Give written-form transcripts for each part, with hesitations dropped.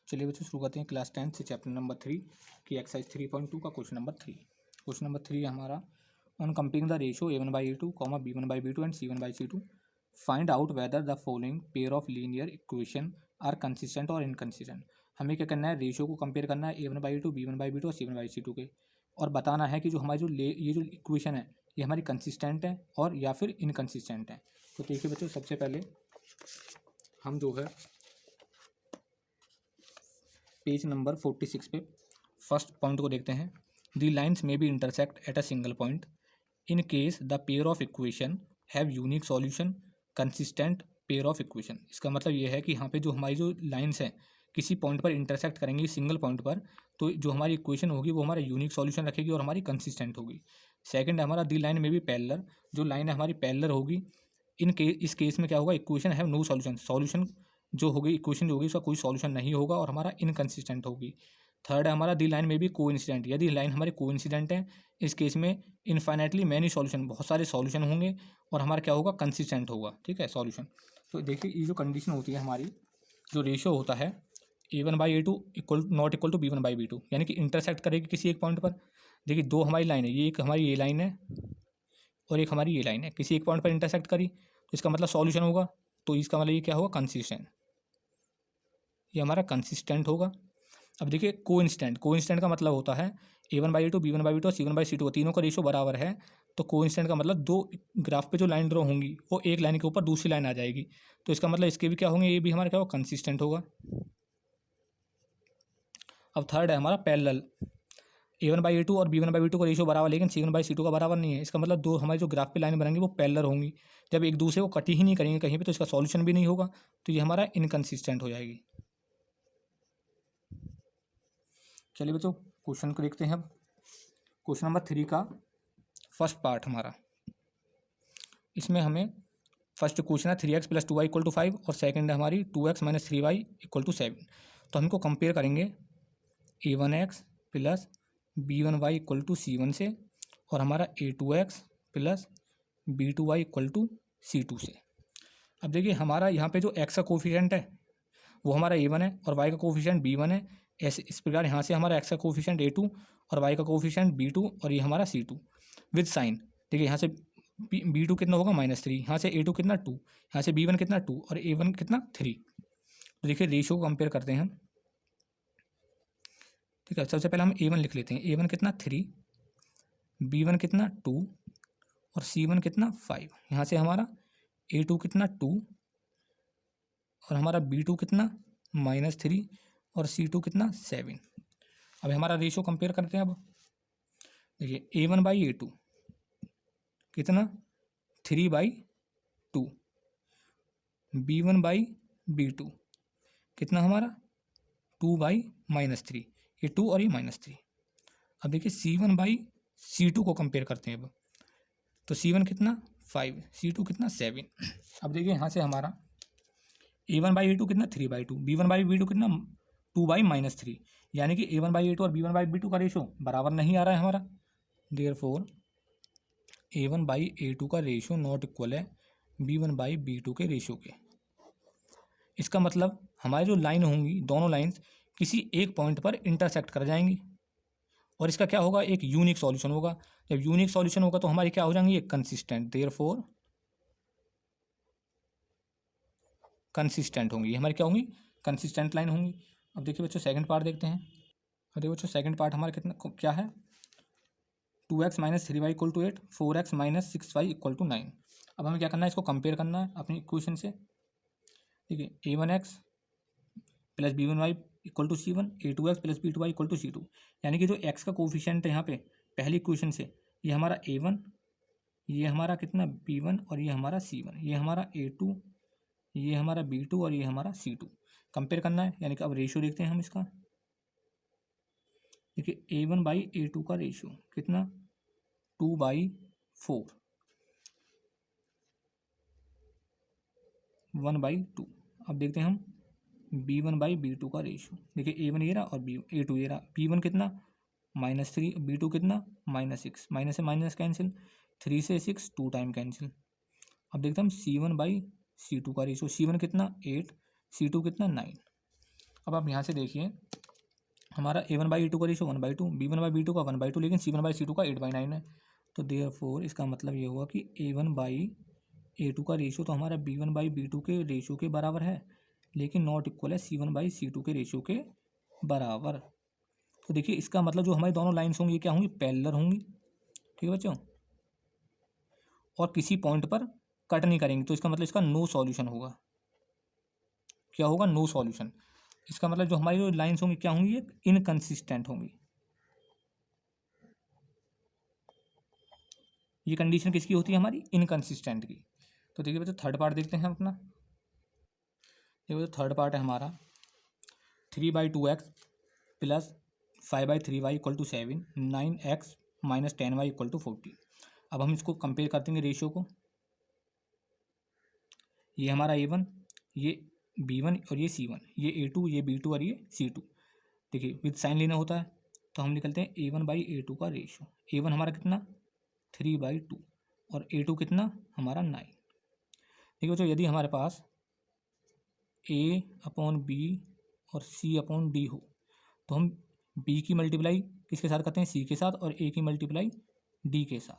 चलिए बच्चों शुरू करते हैं क्लास 10 से चैप्टर नंबर 3 की एक्सरसाइज 3.2 का क्वेश्चन नंबर 3। क्वेश्चन नंबर 3 हमारा on comparing the ratio a1/a2, b1/b2 and c1/c2 find out whether the following pair of linear equation are consistent और इनकंसिस्टेंट। हमें क्या करना है, रेशियो को कंपेयर करना है a1/a2, b1/b2 और c1/c2 के, और बताना है कि जो हमारी ये जो इक्वेशन है ये हमारी कंसिस्टेंट है और या फिर इनकंसिस्टेंट है। तो देखिए बच्चों, सबसे पहले हम जो है पेज नंबर 46 पे फर्स्ट पॉइंट को देखते हैं। दी लाइन्स में be intersect at a single point in case the pair of equation have unique solution consistent pair of equation. इसका मतलब ये है कि यहाँ पे जो हमारी जो लाइन्स हैं किसी पॉइंट पर इंटरसेक्ट करेंगी सिंगल पॉइंट पर, तो जो हमारी इक्वेशन होगी वो हमारा यूनिक सॉल्यूशन रखेगी और हमारी कंसिस्टेंट होगी। सेकंड है हमारा दी लाइन में भी पैरेलल, जो लाइन है हमारी पैरेलल होगी। इस केस में क्या होगा, equation have no solution, solution जो होगी इक्वेशन जो होगी उसका कोई सॉल्यूशन नहीं होगा और हमारा इनकंसिस्टेंट होगी। थर्ड है हमारा दी लाइन में भी कोइंसिडेंट, यदि लाइन हमारे कोइंसिडेंट है इस केस में इनफाइनाइटली मैनी सॉल्यूशन, बहुत सारे सॉल्यूशन होंगे और हमारा क्या होगा, कंसिस्टेंट होगा। ठीक है, सॉल्यूशन। तो देखिए ये जो कंडीशन होती है हमारी, जो रेशियो होता है a1/a2 equal not equal to b1/b2, यानी कि इंटरसेक्ट करेगी किसी एक पॉइंट पर। देखिए दो हमारी लाइन है, ये एक हमारी ये लाइन है और एक हमारी ये लाइन है, किसी एक पॉइंट पर इंटरसेक्ट करी तो इसका मतलब सॉल्यूशन होगा। तो इसका मतलब ये क्या होगा, कंसिस्टेंट, ये हमारा कंसिस्टेंट होगा। अब देखिए कोइंसिडेंट, कोइंसिडेंट का मतलब होता है a1/a2, b1/b2 और c1/c2 तीनों का रेशियो बराबर है। तो कोइंसिडेंट का मतलब दो ग्राफ पे जो लाइन ड्रॉ होंगी वो एक लाइन के ऊपर दूसरी लाइन आ जाएगी, तो इसका मतलब इसके भी क्या होंगे, ये भी हमारा क्या होगा, कंसिस्टेंट होगा। अब थर्ड है हमारा पैरेलल, a1/a2 और b1/b2 का रेशियो बराबर लेकिन c1/c2 का बराबर नहीं है। इसका मतलब दो हमारी जो ग्राफ पे लाइन बनेंगी वो पैरेलल होंगी, जब एक दूसरे को कटी ही नहीं करेंगे कहीं पे तो इसका सॉल्यूशन भी नहीं होगा, तो ये हमारा इनकंसिस्टेंट हो जाएगी। चलिए बच्चों क्वेश्चन को देखते हैं। अब क्वेश्चन नंबर 3 का फर्स्ट पार्ट हमारा, इसमें हमें फर्स्ट क्वेश्चन है 3x + 2y = 5 और सेकंड है हमारी 2x - 3y = 7। तो हमको कंपेयर करेंगे a1x + b1y = c1 से और हमारा a2x + b2y = c2 से। अब देखिए हमारा यहाँ पे जो x का कोफिशिएंट है वो हमारा a1 है और y का कोफिशिएंट b1 है। ऐसे इस प्रकार यहाँ से हमारा x का कोफिशिएंट a2 और y का कोफिशिएंट b2 और ये हमारा c2 विद साइन। देखिए यहाँ से b2 कितना होगा -3, यहाँ से a2 कितना 2, यहाँ से b1 कितना 2 और a1 कितना 3। तो देखिए रेशियो को कंपेयर करते हैं हम। ठीक है, सबसे पहले हम a1 लिख लेते हैं, a1 कितना 3, b1 कितना 2 और c1 कितना 5। यहाँ से हमारा a2 कितना 2 और हमारा b2 कितना -3 और c2 कितना 7। अब हमारा रेशियो कंपेयर करते हैं। अब देखिए a1/a2 कितना 3/2, b1/b2 कितना हमारा 2/-3, ये 2 और ये -3। अब देखिए c1/c2 को कंपेयर करते हैं। अब तो c1 कितना 5, c2 कितना 7। अब देखिए यहाँ से हमारा a1/a2 कितना 3/2, b1/b2 कितना 2/-3, यानी कि a1/a2 और b1/b2 का रेशियो बराबर नहीं आ रहा है हमारा। देयरफॉर a1/a2 का रेशियो नॉट इक्वल है b1/b2 के रेशियो के। इसका मतलब हमारी जो लाइन होंगी दोनों लाइंस किसी एक पॉइंट पर इंटरसेक्ट कर जाएंगी और इसका क्या होगा, एक यूनिक सॉल्यूशन होगा। जब यूनिक सॉल्यूशन होगा तो हमारी क्या हो जाएंगी, एक कंसिस्टेंट, देयरफॉर कंसिस्टेंट होंगी, हमारी क्या होंगी, कंसिस्टेंट लाइन होंगी। अब देखिए बच्चों सेकंड पार्ट देखते हैं। अब देखिए बच्चों सेकंड पार्ट हमारा कितना क्या है, 2x - 3y = 8, 4x - 6y = 9। अब हमें क्या करना है, इसको कंपेयर करना है अपनी इक्वेशन से। ठीक है, a1x + b1y = c1, a2x + b2y = c2, यानी कि जो x का कोफिशिएंट है यहाँ पे पहली इक्वेशन से, ये हमारा a1, ये हमारा कितना b1 और ये हमारा c1, ये हमारा a2, ये हमारा b2 और ये हमारा c2 कंपेयर करना है। यानी कि अब रेशियो देखते हैं हम इसका। देखिए a1/a2 का रेशियो कितना 2/4, 1/2। अब देखते हैं हम b1/b2 का रेशियो। देखिए a1 ये रहा और a2 ये रहा। b1 कितना -3, b2 कितना -6, माइनस से माइनस कैंसिल, 3 से 6 2 टाइम कैंसिल। अब देखते हैं हम c1/c2 का रेशियो, c1 कितना 8, c2 कितना 9। अब आप यहाँ से देखिए हमारा A1/A2 का रेशो 1/2, B1/B2 का 1/2, लेकिन C1/C2 का 8/9 है। तो देयरफॉर इसका मतलब ये हुआ कि A1/A2 का रेशो तो हमारा B1/B2 के रेशो के बराबर है, लेकिन नॉट इक्वल है C1/C2 के रेशो के बराबर। तो देखिए इसका मतलब जो हमारी दोनों लाइन्स होंगी ये क्या होंगी, पैरेलल होंगी। ठीक है बच्चों, और किसी पॉइंट पर कट नहीं करेंगे, तो इसका मतलब इसका नो सॉल्यूशन होगा। क्या होगा, नो सॉल्यूशन। इसका मतलब जो हमारी जो लाइन्स होंगी क्या होंगी, ये इनकंसिस्टेंट होंगी। ये कंडीशन किसकी होती है, हमारी इनकंसिस्टेंट की। तो देखिए बच्चों थर्ड पार्ट देखते हैं अपना। देखिए बच्चों थर्ड पार्ट है हमारा 3/2x plus 5/3y equal to 7, 9x minus 10y equal to 40। अब हम इसको कंपेयर करते हैं रेशियो को। ये हमारा A1, ये B1 और ये C1, ये A2, ये B2 और ये C2। देखिए विद साइन लेना होता है, तो हम निकलते हैं A1/A2 का रेशियो। A1 हमारा कितना 3/2 और A2 कितना हमारा 9। देखिए बच्चों यदि हमारे पास A/B और C/D हो, तो हम B की मल्टीप्लाई किसके साथ करते हैं, C के साथ, और A की मल्टीप्लाई D के साथ,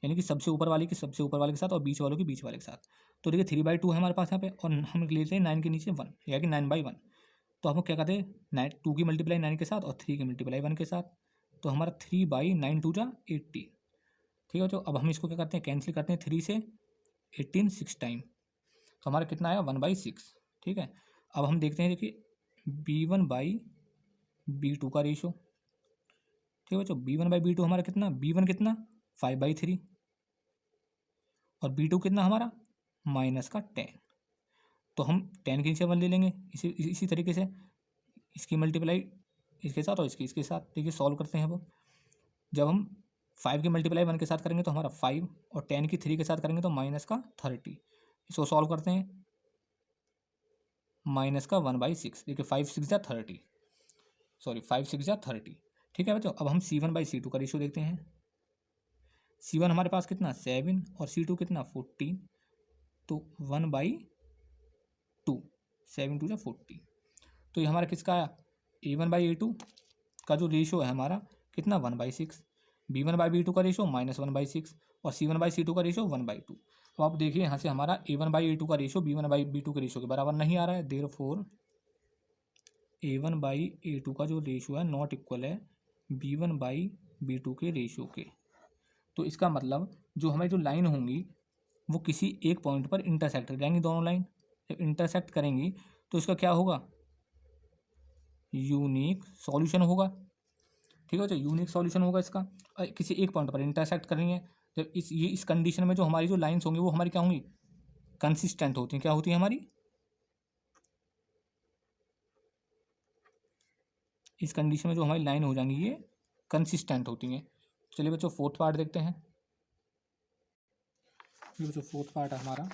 यानी कि सबसे ऊपर वाले की सबसे ऊपर वाले के साथ और बीच वालों की बीच वाले के साथ। तो देखिए 3/2 है हमारे पास यहाँ पे, और हम लेते हैं 9 के नीचे 1, यानी कि 9/1। तो हम क्या करते हैं 2 की मल्टीप्लाई 9 के साथ और 3 की मल्टीप्लाई 1 के साथ। तो हमारा 3/9 2 जा 18। ठीक है तो अब हम इसको क्या करते हैं, कैंसिल करते हैं 3 से 18 6 टाइम, तो हमारा कितना आया 1/6। ठीक है, अब हम देखते हैं देखिए B1/B2 का रेशो। ठीक है बच्चों, B1/B2 हमारा कितना, B1 कितना 5/3 और B2 कितना हमारा माइनस का 10। तो हम 10 के नीचे 1 ले लेंगे, इसी तरीके से इसकी मल्टीप्लाई इसके साथ और इसके साथ। देखिए सॉल्व करते हैं अब। जब हम 5 की मल्टीप्लाई 1 के साथ करेंगे तो हमारा 5, और 10 की 3 के साथ करेंगे तो माइनस का 30। इसको सॉल्व करते हैं, माइनस का 1/6। देखिए 5 6 जा 30, सॉरी 5 6 जा 30। ठीक है बच्चों, अब हम C1/C2 का रेशियो देखते हैं। C1 हमारे पास कितना 7 और C2 कितना 14, तो 1/2, 7 2 जा 14। तो ये हमारा किसका आया, A1/A2 का जो रेशियो है हमारा कितना 1/6, B1/B2 का रेशियो -1/6 और C1/C2 का रेशियो 1/2। तो आप देखिए यहाँ से हमारा A1/A2 का रेशियो B1/B2 के रेशियो के बराबर नहीं आ रहा है। देयरफॉर A1/A2 का जो रेशियो है नॉट इक्वल है B1/B2 के रेशियो के। तो इसका मतलब जो हमारी जो लाइन होंगी वो किसी एक पॉइंट पर इंटरसेक्ट करेंगी। दोनों लाइन जब इंटरसेक्ट करेंगी तो इसका क्या होगा, यूनिक सॉल्यूशन होगा। ठीक है, तो यूनिक सॉल्यूशन होगा इसका, किसी एक पॉइंट पर इंटरसेक्ट कर रही है। जब इस कंडीशन में जो हमारी जो लाइंस होंगी वो हमारी क्या होंगी, कंसिस्टेंट होती हैं। क्या होती है हमारी, इस कंडीशन में जो हमारी लाइन हो जाएंगी ये कंसिस्टेंट होती हैं। चलिए बच्चों फोर्थ पार्ट देखते हैं। ये बच्चों फोर्थ पार्ट है हमारा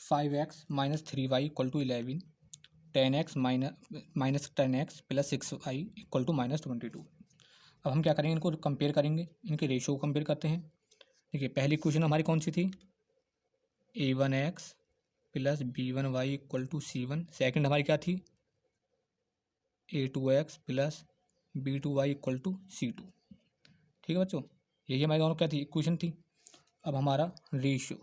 5x minus 3y equal to 11, 10x minus 10x plus 6y equal to -22। अब हम क्या करेंगे, इनको कंपेयर करेंगे, इनके रेशियो को कंपेयर करते हैं। देखिए पहली इक्वेशन हमारी कौन सी थी, A1x plus B1y equal to C1। Second हमारी क्या थी, A2x plus B2y equal to C2। ठीक है बच्चों, यही हमारी दोनों क्या थी, इक्वेशन थी। अब हमारा रेशियो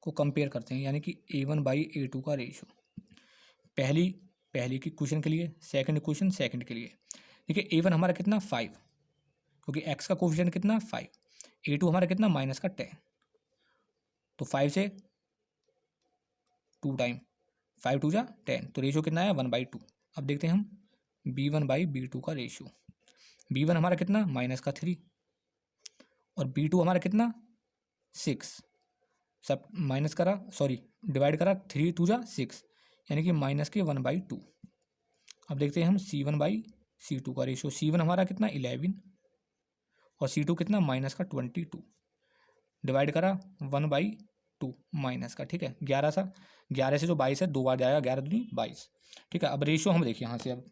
को कंपेयर करते हैं, यानी कि A1/A2 का रेशियो। पहली की इक्वेशन के लिए, सेकंड इक्वेशन सेकंड के लिए। देखिए A1 हमारा कितना 5, क्योंकि x का कोफिशिएंट कितना 5, A2 हमारा कितना -10, तो 5 से 2 टाइम 5 2 जा 10, तो रेशियो कितना है 1/2। अब देखते हैं हम B1/B2 का रेशियो। B1 हमारा कितना -3 और B2 हमारा कितना 6, सब माइनस करा, सॉरी डिवाइड करा, 3 2 जा 6, यानी कि -1/2। अब देखते हैं हम C1/C2 का रेशियो। C1 हमारा कितना 11 और C2 कितना -22, डिवाइड करा 1/2 माइनस का। ठीक है, 11 से जो 22 है 2 बार जाएगा, 11 दूनी 22। ठीक है, अब रेशियो हम देखिए यहाँ से। अब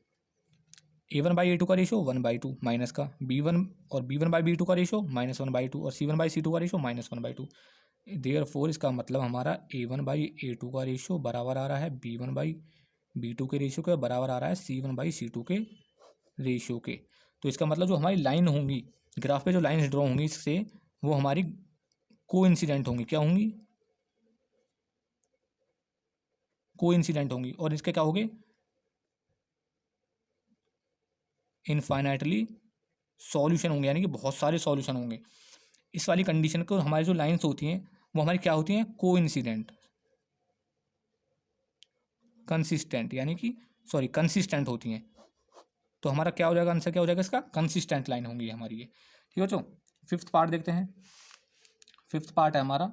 A1/A2 का रेशो 1/2 माइनस का B1 और B1/B2 का रेशो -1/2 और C1/C2 का रेशो -1/2। देयरफॉर इसका मतलब हमारा A1/A2 का रेशो बराबर आ रहा है B1/B2 के रेशो के, बराबर आ रहा है C1/C2 के रेशो के। तो इसका मतलब जो हमारी लाइन होंगी ग्राफ पे, जो लाइन्स ड्रॉ होंगी इससे, वो हमारी कोइंसिडेंट होंगी। क्या होंगी? कोइंसिडेंट होंगी। और इसके क्या होंगे? इनफाइनाइटली सॉल्यूशन होंगे, यानी कि बहुत सारे सॉल्यूशन होंगे। इस वाली कंडीशन को हमारी जो लाइंस होती हैं वो हमारी क्या होती हैं? कोइंसिडेंट, कंसिस्टेंट, यानी कि सॉरी कंसिस्टेंट होती हैं। तो हमारा क्या हो जाएगा? आंसर क्या हो जाएगा इसका? कंसिस्टेंट लाइन होंगी हमारी ये। ठीक है बच्चों, फिफ्थ पार्ट देखते हैं। फिफ्थ पार्ट है हमारा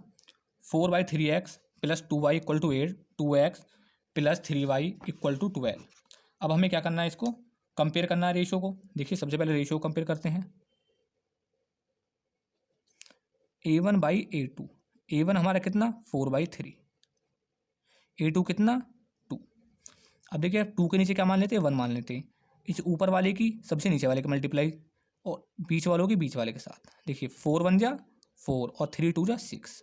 4/3x + 2y = 8, 2x + 3y = 12। अब हमें क्या करना है? इसको कंपेयर करना है रेशो को। देखिए सबसे पहले रेशो कंपेयर करते हैं। A1/A2, A1 हमारा कितना? 4/3, A2 कितना? 2। अब देखिए 2 के नीचे क्या मान लेते हैं? 1 मान लेते हैं। इस ऊपर वाले की सबसे नीचे वाले के मल्टीप्लाई और बीच वालों की बीच वाले के साथ। देखिए 4 1 जा 4 और 3 2 जा 6,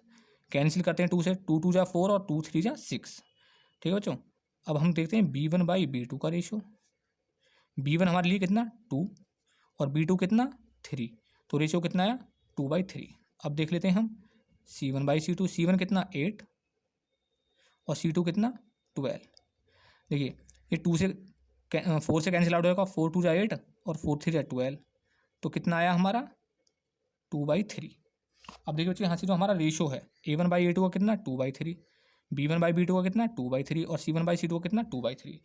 कैंसिल करते हैं 2 से, 2 2 जा 4 और 2 3 जा 6। ठीक है बच्चों, अब हम देखते हैं B1/B2 का रेशो। B1 हमारे लिए कितना? 2 और B2 कितना? 3, तो रेशो कितना आया? 2/3। अब देख लेते हैं हम C1/C2, C1 कितना? 8 और C2 कितना? 12। देखिए ये 2 से 4 से कैंसिल आउट होगा, 4 2 जा 8 और 4 3 जा 12, तो कितना आया हमारा? 2/3। अब देखिए बच्चों यहाँ से जो हमारा रेशो है A1/A2 का कितना? 2/3, B1/B2 का कितना? 2/3 और C1/C2 का कितना? 2/3।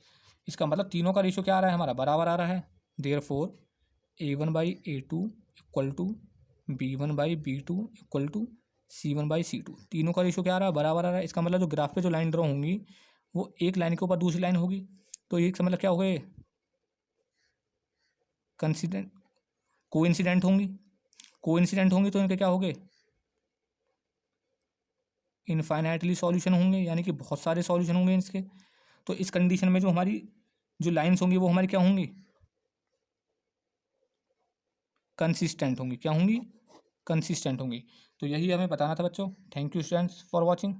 इसका मतलब तीनों का रेशो क्या आ रहा है हमारा? बराबर आ रहा है। Therefore A1/A2 = B1/B2 = C1/C2। तीनों का रेशो क्या आ रहा है? बराबर आ रहा है। इसका मतलब जो ग्राफ पे जो लाइन ड्रॉ होंगी वो एक लाइन के ऊपर दूसरी लाइन होगी, तो एक मतलब क्या हो गए? कंसिडेंट, कोइंसिडेंट होंगी। कोइंसिडेंट होंगी तो इनके क्या होंगे? इनफाइनाइटली सॉल्यूशन होंगे, यानी कि बहुत सारे सॉल्यूशन होंगे इसके। तो इस कंडीशन में जो हमारी जो लाइंस होंगी वो हमारी क्या होंगी? कंसिस्टेंट होंगी। क्या होंगी? कंसिस्टेंट होंगी। तो यही हमें बताना था बच्चों। Thank you students for watching.